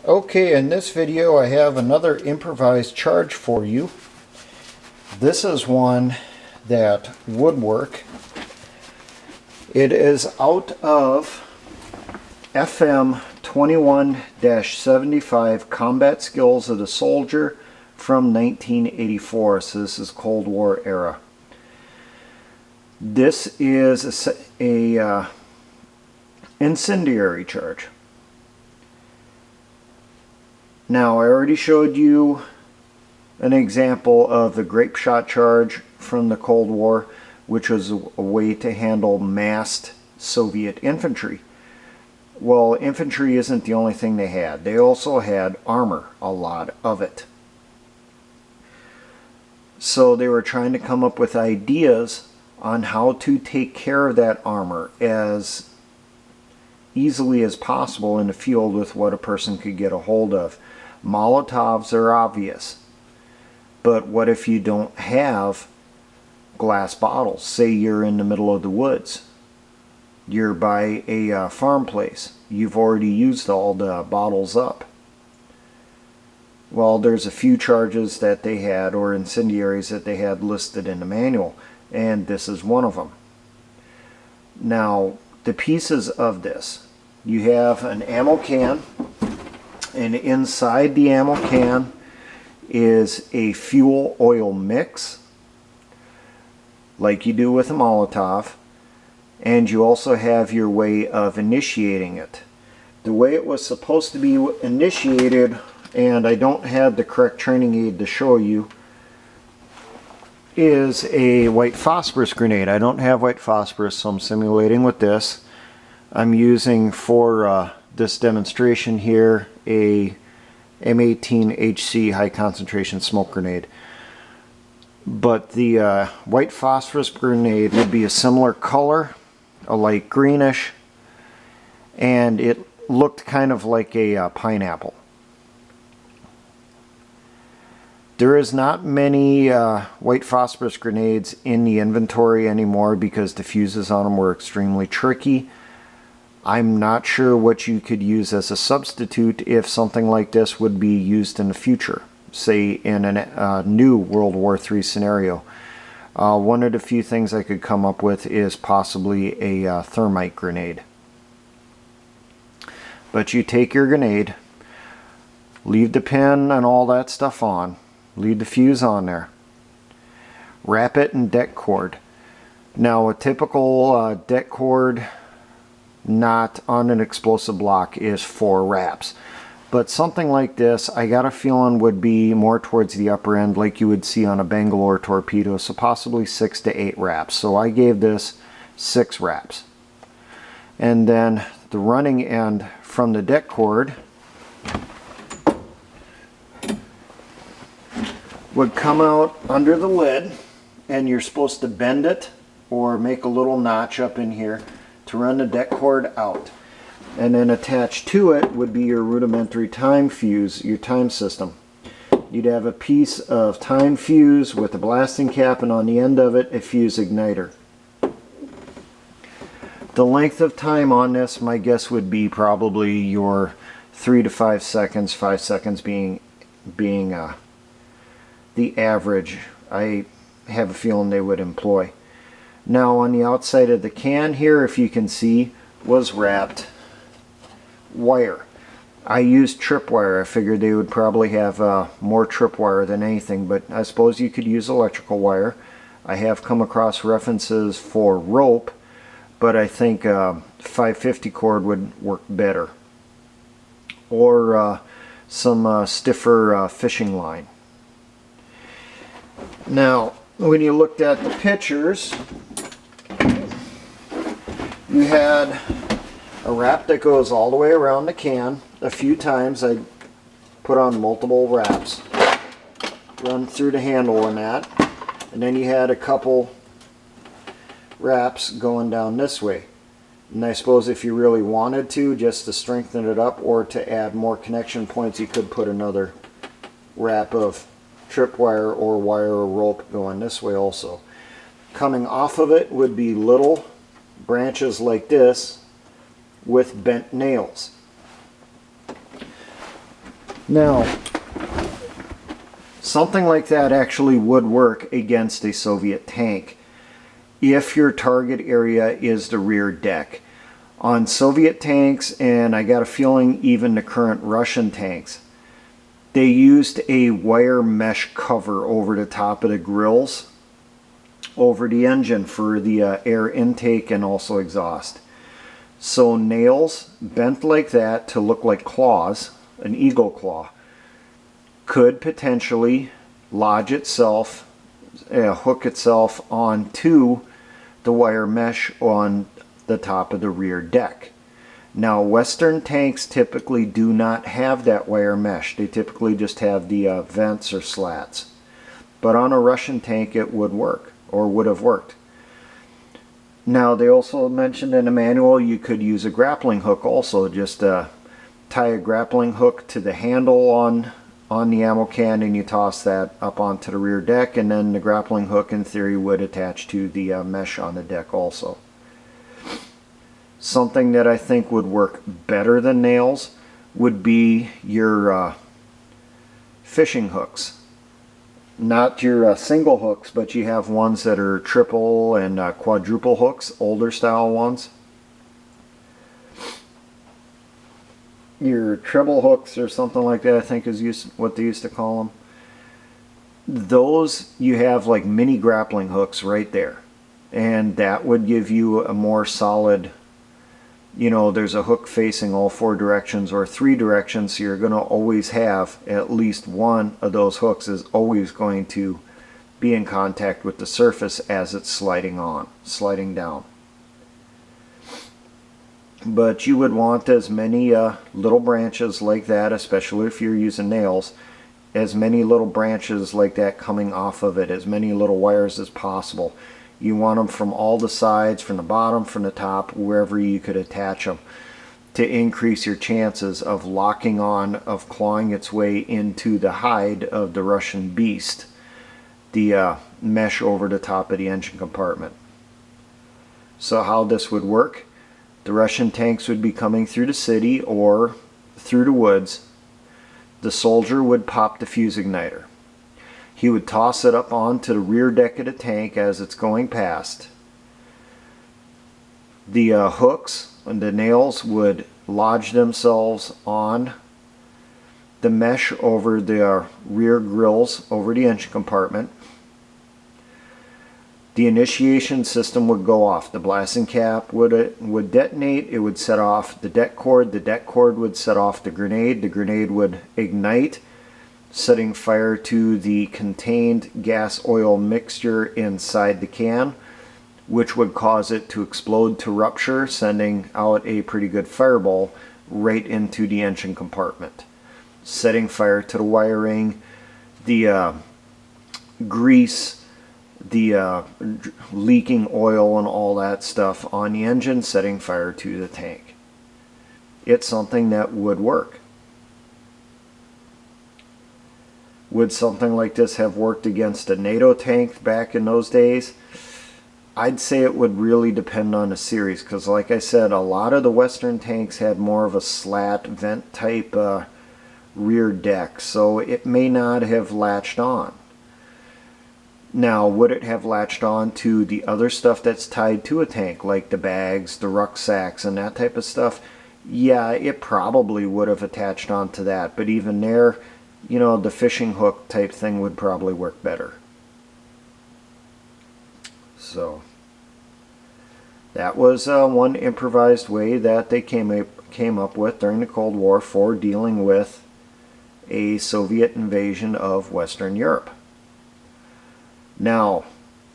Okay, in this video I have another improvised charge for you. This is one that would work. It is out of FM 21-75 Combat Skills of the Soldier from 1984, so this is Cold War era. This is a incendiary charge. Now, I already showed you an example of the grape shot charge from the Cold War, which was a way to handle massed Soviet infantry. Well, infantry isn't the only thing they had. They also had armor, a lot of it. So they were trying to come up with ideas on how to take care of that armor as easily as possible in the field with what a person could get a hold of. Molotovs are obvious, but what if you don't have glass bottles? Say you're in the middle of the woods, you're by a farm place, you've already used all the bottles up. Well, there's a few charges that they had, or incendiaries that they had listed in the manual, and this is one of them. Now, the pieces of this, you have an ammo can, and inside the ammo can is a fuel oil mix, like you do with a Molotov, and you also have your way of initiating it. The way it was supposed to be initiated, and I don't have the correct training aid to show you, is a white phosphorus grenade. I don't have white phosphorus, so I'm simulating with this. I'm using for this demonstration here a M18HC high concentration smoke grenade. But the white phosphorus grenade would be a similar color, a light greenish, and it looked kind of like a pineapple. There is not many white phosphorus grenades in the inventory anymore because the fuses on them were extremely tricky. I'm not sure what you could use as a substitute if something like this would be used in the future, say in a new World War III scenario. One of the few things I could come up with is possibly a thermite grenade. But you take your grenade, leave the pin and all that stuff on, leave the fuse on there, wrap it in det cord. Now, a typical det cord not on an explosive block is 4 wraps, but something like this I got a feeling would be more towards the upper end, like you would see on a Bangalore torpedo, so possibly 6 to 8 wraps. So I gave this 6 wraps, and then the running end from the det cord would come out under the lid, and you're supposed to bend it or make a little notch up in here to run the det cord out. And then attached to it would be your rudimentary time fuse, your time system. You'd have a piece of time fuse with a blasting cap, and on the end of it a fuse igniter. The length of time on this, my guess would be probably your 3 to 5 seconds, 5 seconds being the average I have a feeling they would employ. Now, on the outside of the can here, if you can see, was wrapped wire. I used tripwire. I figured they would probably have more tripwire than anything, but I suppose you could use electrical wire. I have come across references for rope, but I think 550 cord would work better, or some stiffer fishing line. Now, when you looked at the pictures, you had a wrap that goes all the way around the can. A few times I put on multiple wraps, run through the handle on that, and then you had a couple wraps going down this way. And I suppose if you really wanted to, just to strengthen it up or to add more connection points, you could put another wrap of tripwire or wire or rope going this way also. Coming off of it would be little branches like this with bent nails. Now, something like that actually would work against a Soviet tank if your target area is the rear deck. On Soviet tanks, and I got a feeling even the current Russian tanks, they used a wire mesh cover over the top of the grills over the engine for the air intake and also exhaust. So nails bent like that to look like claws, an eagle claw, could potentially lodge itself, hook itself onto the wire mesh on the top of the rear deck. Now, Western tanks typically do not have that wire mesh. They typically just have the vents or slats. But on a Russian tank it would work, or would have worked. Now, they also mentioned in the manual you could use a grappling hook also. Just tie a grappling hook to the handle on the ammo can, and you toss that up onto the rear deck, and then the grappling hook in theory would attach to the mesh on the deck also. Something that I think would work better than nails would be your fishing hooks. Not your single hooks, but you have ones that are triple and quadruple hooks, older style ones. Your treble hooks or something like that, I think is what they used to call them. Those, you have like mini grappling hooks right there, and that would give you a more solid, you know, there's a hook facing all 4 directions or 3 directions, so you're going to always have at least one of those hooks is always going to be in contact with the surface as it's sliding down. But you would want as many little branches like that, especially if you're using nails, as many little branches like that coming off of it, as many little wires as possible. You want them from all the sides, from the bottom, from the top, wherever you could attach them, to increase your chances of locking on, of clawing its way into the hide of the Russian beast, the mesh over the top of the engine compartment. So how this would work: the Russian tanks would be coming through the city or through the woods. The soldier would pop the fuse igniter. He would toss it up onto the rear deck of the tank as it's going past. The hooks and the nails would lodge themselves on the mesh over the rear grills over the engine compartment. The initiation system would go off. The blasting cap would detonate. It would set off the deck cord. The deck cord would set off the grenade. The grenade would ignite, setting fire to the contained gas oil mixture inside the can, which would cause it to explode, to rupture, sending out a pretty good fireball right into the engine compartment, setting fire to the wiring, the grease, the leaking oil and all that stuff on the engine, setting fire to the tank. It's something that would work. Would something like this have worked against a NATO tank back in those days? I'd say it would really depend on the series, because like I said, a lot of the Western tanks had more of a slat vent type rear deck, so it may not have latched on. Now, would it have latched on to the other stuff that's tied to a tank, like the bags, the rucksacks, and that type of stuff? Yeah, it probably would have attached onto that, but even there, you know, the fishing hook type thing would probably work better. So that was one improvised way that they came up with during the Cold War for dealing with a Soviet invasion of Western Europe. Now,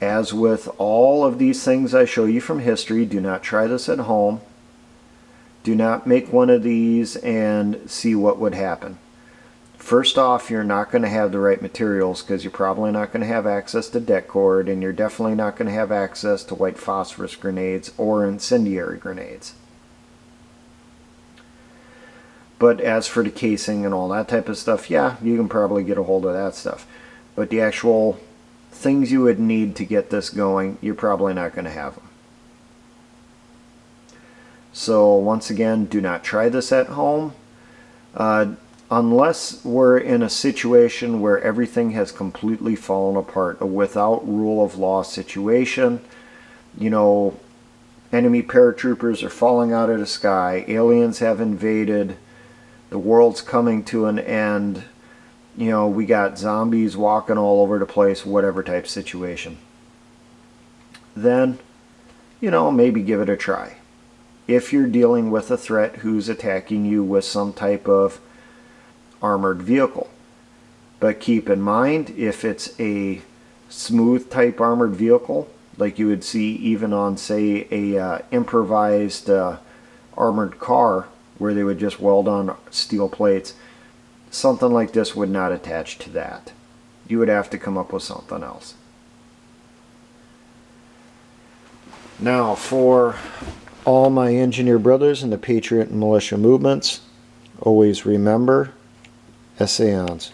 as with all of these things I show you from history, do not try this at home. Do not make one of these and see what would happen. First off, you're not going to have the right materials, because you're probably not going to have access to deck cord, and you're definitely not going to have access to white phosphorus grenades or incendiary grenades. But as for the casing and all that type of stuff, yeah, you can probably get a hold of that stuff. But the actual things you would need to get this going, you're probably not going to have them. So once again, do not try this at home. unless we're in a situation where everything has completely fallen apart, a without rule of law situation, you know, enemy paratroopers are falling out of the sky, aliens have invaded, the world's coming to an end, you know, we got zombies walking all over the place, whatever type situation, then, you know, maybe give it a try. If you're dealing with a threat who's attacking you with some type of armored vehicle. But keep in mind, if it's a smooth type armored vehicle, like you would see even on, say, a improvised armored car, where they would just weld on steel plates, something like this would not attach to that. You would have to come up with something else. Now, for all my engineer brothers in the Patriot and militia movements, always remember, essayons.